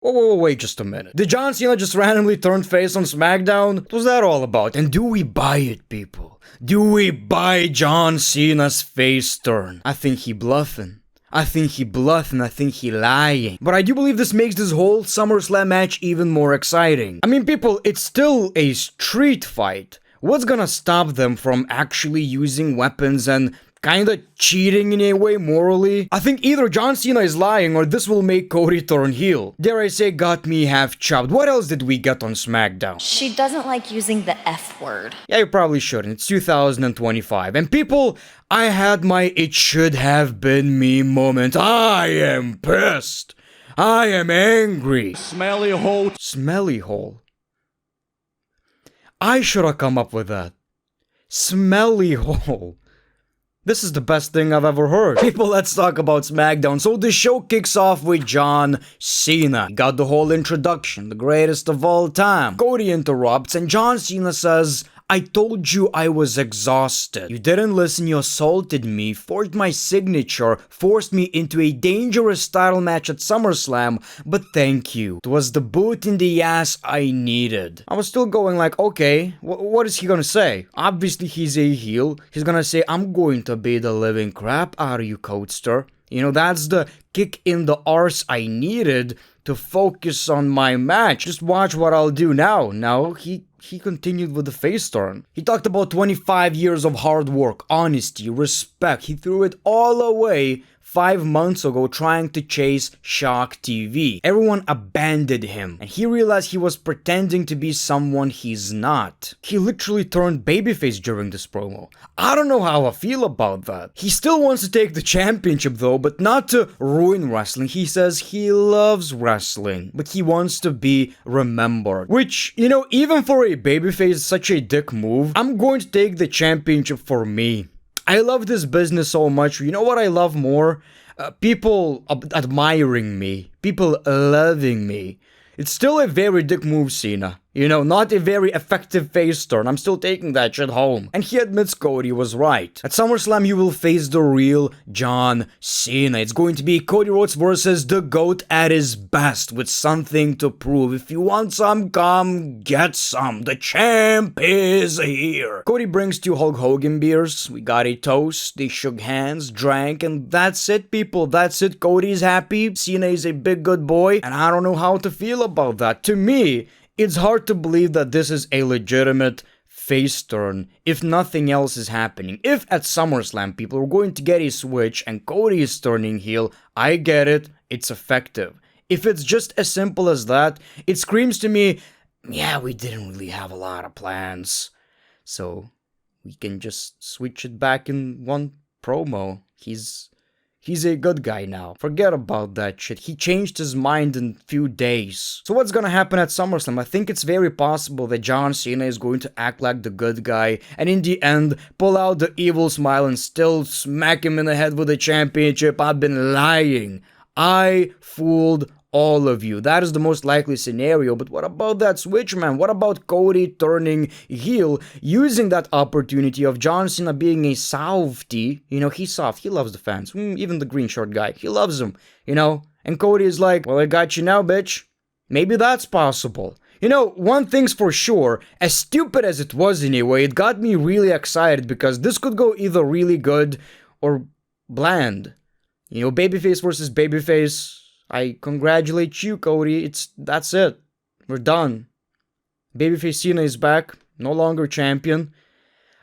Whoa, wait just a minute. Did John Cena just randomly turn face on SmackDown? What was that all about? And do we buy it, people? Do we buy John Cena's face turn? I think he bluffing. I think he lying. But I do believe this makes this whole SummerSlam match even more exciting. I mean, people, it's still a street fight. What's gonna stop them from actually using weapons and kinda cheating in a way morally? I think either John Cena is lying or this will make Cody turn heel. Dare I say, got me half chopped. What else did we get on SmackDown? She doesn't like using the F word. Yeah, you probably shouldn't. It's 2025. And people, I had my it should have been me moment. I am pissed. I am angry. Smelly hole. Smelly hole. I should have come up with that. Smelly hole. This is the best thing I've ever heard. People, let's talk about SmackDown. So the show kicks off with John Cena. He got the whole introduction, the greatest of all time. Cody interrupts and John Cena says, I told you I was exhausted. You didn't listen, you assaulted me, forged my signature, forced me into a dangerous title match at SummerSlam, but thank you. It was the boot in the ass I needed. I was still going like, okay, what is he gonna say? Obviously he's a heel. He's gonna say, I'm going to beat the living crap out of you, Codester. You know, that's the kick in the arse I needed to focus on my match. Just watch what I'll do now. Now, he continued with the face turn. He talked about 25 years of hard work, honesty, respect. He threw it all away 5 months ago trying to chase Shock TV. Everyone abandoned him, and he realized he was pretending to be someone he's not. He literally turned babyface during this promo. I don't know how I feel about that. He still wants to take the championship though, but not to ruin wrestling. He says he loves wrestling, but he wants to be remembered. Which, you know, even for a babyface, it's such a dick move. I'm going to take the championship for me. I love this business so much. You know what I love more? People admiring me. People loving me. It's still a very dick move, Cena. You know, not a very effective face turn. I'm still taking that shit home. And he admits Cody was right. At SummerSlam, you will face the real John Cena. It's going to be Cody Rhodes versus the GOAT at his best with something to prove. If you want some, come get some. The champ is here. Cody brings 2 Hulk Hogan beers. We got a toast. They shook hands, drank, and that's it, people. That's it. Cody's happy. Cena is a big good boy. And I don't know how to feel about that. To me, it's hard to believe that this is a legitimate face turn if nothing else is happening. If at SummerSlam people are going to get a switch and Cody is turning heel, I get it, it's effective. If it's just as simple as that, it screams to me, yeah, we didn't really have a lot of plans. So we can just switch it back in one promo. He's a good guy now. Forget about that shit. He changed his mind in a few days. So what's gonna happen at SummerSlam? I think it's very possible that John Cena is going to act like the good guy and in the end pull out the evil smile and still smack him in the head with the championship. I've been lying. I fooled all of you. That is the most likely scenario. But what about that switch, man? What about Cody turning heel, using that opportunity of John Cena being a softie? You know, he's soft. He loves the fans. Even the green shirt guy. He loves him, you know? And Cody is like, well, I got you now, bitch. Maybe that's possible. You know, one thing's for sure, as stupid as it was in a way, it got me really excited because this could go either really good or bland. You know, babyface versus babyface. I congratulate you, Cody. That's it. We're done. Babyface Cena is back, no longer champion.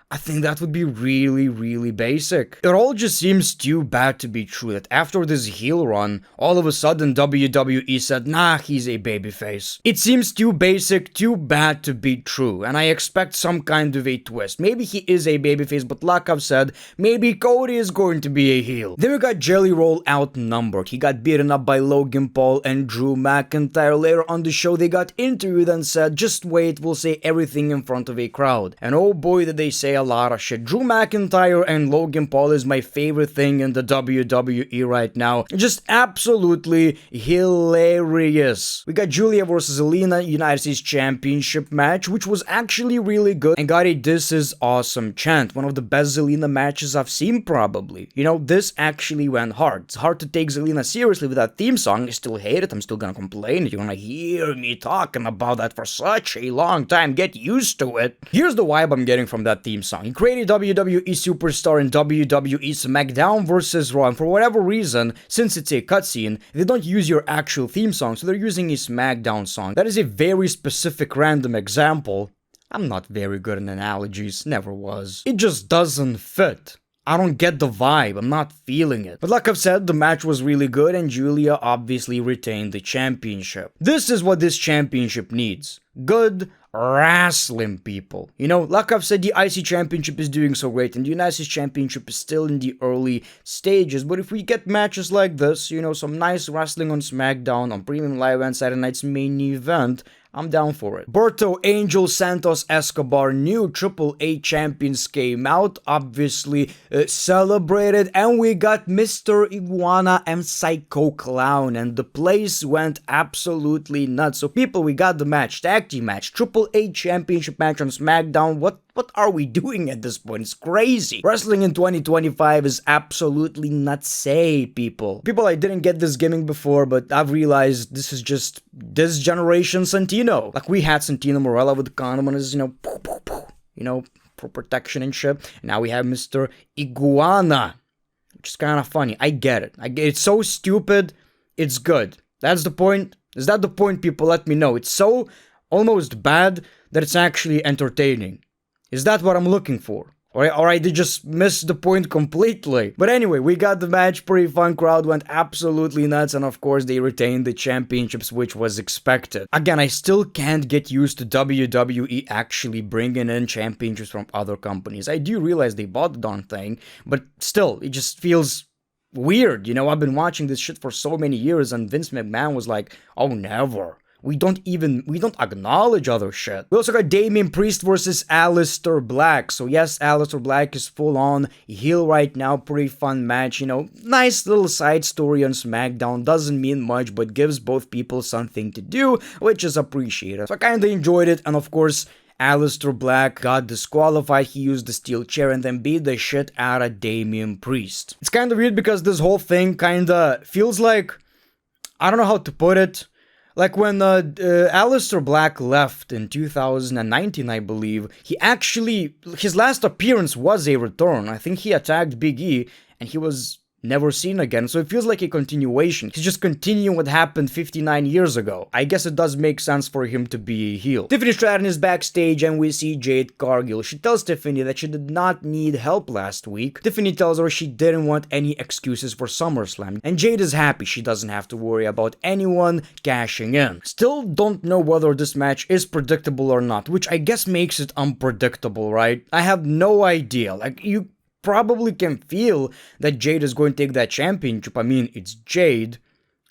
I think that would be really, really basic. It all just seems too bad to be true that after this heel run, all of a sudden WWE said, nah, he's a babyface. It seems too basic, too bad to be true, and I expect some kind of a twist. Maybe he is a babyface, but like I've said, maybe Cody is going to be a heel. Then we got Jelly Roll outnumbered. He got beaten up by Logan Paul and Drew McIntyre. Later on the show, they got interviewed and said, just wait, we'll say everything in front of a crowd. And oh boy, did they say a lot of shit. Drew McIntyre and Logan Paul is my favorite thing in the WWE right now. Just absolutely hilarious. We got Julia versus Zelina United States Championship match, which was actually really good and got a "This is awesome" chant. One of the best Zelina matches I've seen, probably. You know, this actually went hard. It's hard to take Zelina seriously with that theme song. I still hate it. I'm still gonna complain. You're gonna hear me talking about that for such a long time. Get used to it. Here's the vibe I'm getting from that theme song. He created WWE Superstar in WWE SmackDown vs. Raw, and for whatever reason, since it's a cutscene, they don't use your actual theme song, so they're using a SmackDown song. That is a very specific random example. I'm not very good in analogies, never was. It just doesn't fit. I don't get the vibe, I'm not feeling it. But like I've said, the match was really good and Julia obviously retained the championship. This is what this championship needs. Good wrestling, people. You know, like I've said, the IC Championship is doing so great and the United States Championship is still in the early stages, but if we get matches like this, you know, some nice wrestling on SmackDown, on Premium Live and Saturday Night's main event, I'm down for it. Berto, Angel, Santos, Escobar, new Triple H champions came out, obviously celebrated, and we got Mr. Iguana and Psycho Clown, and the place went absolutely nuts. So people, we got the match, tag team match, Triple H championship match on SmackDown. What are we doing at this point? It's crazy. Wrestling in 2025 is absolutely nutsay, people. People, I didn't get this gimmick before, but I've realized this is just this generation Santino. Like, we had Santino Morella with the condom on his, you know, for protection and shit. And now we have Mr. Iguana, which is kind of funny. I get it. It's so stupid. It's good. That's the point. Is that the point, people? Let me know. It's so almost bad that it's actually entertaining. Is that what I'm looking for? Or I did just miss the point completely. But anyway, we got the match, pretty fun, crowd went absolutely nuts, and of course they retained the championships, which was expected. Again, I still can't get used to WWE actually bringing in championships from other companies. I do realize they bought the darn thing, but still, it just feels weird. You know, I've been watching this shit for so many years, and Vince McMahon was like, oh, never. We don't acknowledge other shit. We also got Damian Priest versus Aleister Black. So yes, Aleister Black is full on heel right now. Pretty fun match, you know. Nice little side story on SmackDown. Doesn't mean much, but gives both people something to do, which is appreciated. So I kinda enjoyed it, and of course, Aleister Black got disqualified. He used the steel chair and then beat the shit out of Damian Priest. It's kinda weird because this whole thing kinda feels like, I don't know how to put it. Like when Aleister Black left in 2019, I believe, his last appearance was a return. I think he attacked Big E, and he was never seen again, so it feels like a continuation. He's just continuing what happened 59 years ago. I guess it does make sense for him to be a heel. Tiffany Stratton is backstage and we see Jade Cargill. She tells Tiffany that she did not need help last week. Tiffany tells her she didn't want any excuses for SummerSlam, and Jade is happy she doesn't have to worry about anyone cashing in. Still don't know whether this match is predictable or not, which I guess makes it unpredictable, right? I have no idea. Like, you probably can feel that Jade is going to take that championship. I mean, it's Jade.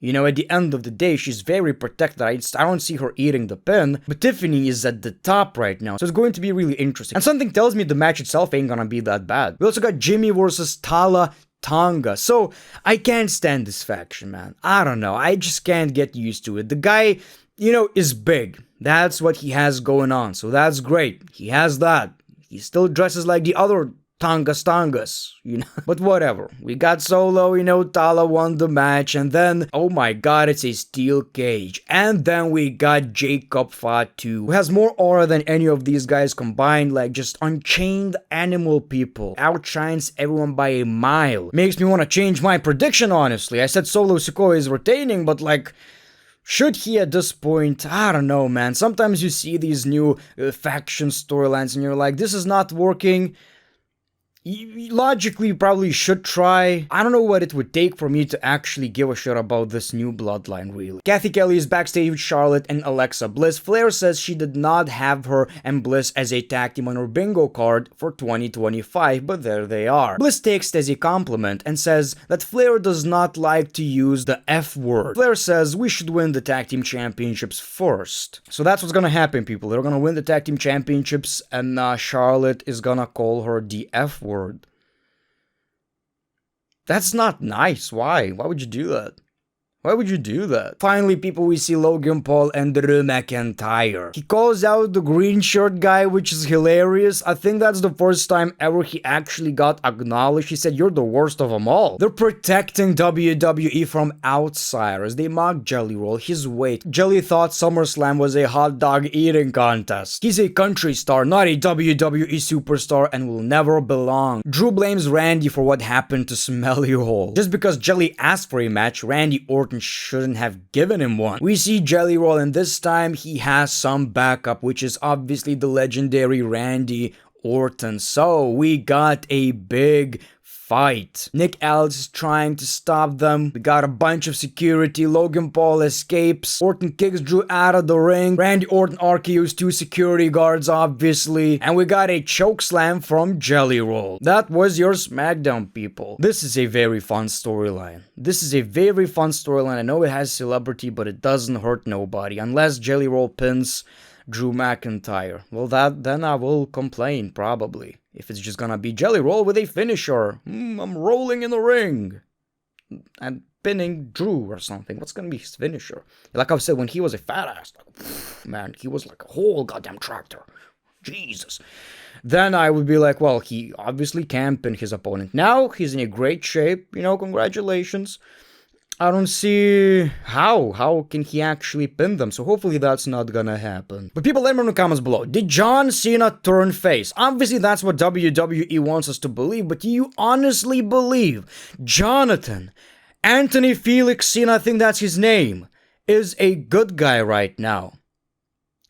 You know, at the end of the day, she's very protected. I don't see her eating the pin. But Tiffany is at the top right now, so it's going to be really interesting. And something tells me the match itself ain't gonna be that bad. We also got Jimmy versus Tala Tonga. So, I can't stand this faction, man. I don't know. I just can't get used to it. The guy, you know, is big. That's what he has going on. So that's great. He has that. He still dresses like the other Tongas, you know. But whatever. We got Solo, you know, Tala won the match, and then, oh my god, it's a steel cage. And then we got Jacob Fatu, who has more aura than any of these guys combined, like just unchained animal people. Outshines everyone by a mile. Makes me want to change my prediction, honestly. I said Solo Sikoa is retaining, but like, should he at this point? I don't know, man. Sometimes you see these new faction storylines and you're like, this is not working. Logically, you probably should try. I don't know what it would take for me to actually give a shit about this new bloodline, really. Kathy Kelly is backstage with Charlotte and Alexa Bliss. Flair says she did not have her and Bliss as a tag team on her bingo card for 2025, but there they are. Bliss takes it as a compliment and says that Flair does not like to use the F word. Flair says we should win the tag team championships first. So that's what's gonna happen, people. They're gonna win the tag team championships, and Charlotte is gonna call her the F word. That's not nice. Why? Why would you do that? Why would you do that? Finally, people, we see Logan Paul and Drew McIntyre. He calls out the green shirt guy, which is hilarious. I think that's the first time ever he actually got acknowledged. He said, "You're the worst of them all." They're protecting WWE from outsiders. They mock Jelly Roll, his weight. Jelly thought SummerSlam was a hot dog eating contest. He's a country star, not a WWE superstar, and will never belong. Drew blames Randy for what happened to Smelly Hole. Just because Jelly asked for a match, Randy Orton shouldn't have given him one. We see Jelly Roll, and this time he has some backup, which is obviously the legendary Randy Orton. So we got a big fight. Nick Aldis is trying to stop them. We got a bunch of security. Logan Paul escapes. Orton kicks Drew out of the ring. Randy Orton RKO's 2 security guards, obviously. And we got a choke slam from Jelly Roll. That was your SmackDown, people. This is a very fun storyline. I know it has celebrity, but it doesn't hurt nobody. Unless Jelly Roll pins Drew McIntyre. Well, then I will complain, probably. If it's just gonna be Jelly Roll with a finisher. I'm rolling in the ring and pinning Drew or something. What's gonna be his finisher? Like I've said, when he was a fat ass, man, he was like a whole goddamn tractor. Jesus. Then I would be like, well, he obviously can't pin his opponent. Now he's in a great shape. Congratulations. I don't see how can he actually pin them, so hopefully that's not gonna happen. But people, let me know in the comments below, did John Cena turn face? Obviously that's what WWE wants us to believe, but do you honestly believe Jonathan Anthony Felix Cena, I think that's his name, is a good guy right now?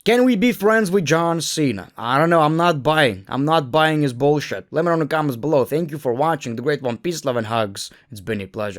Can we be friends with John Cena? I don't know, I'm not buying his bullshit. Let me know in the comments below. Thank you for watching, The Great One. Peace, love, and hugs. It's been a pleasure.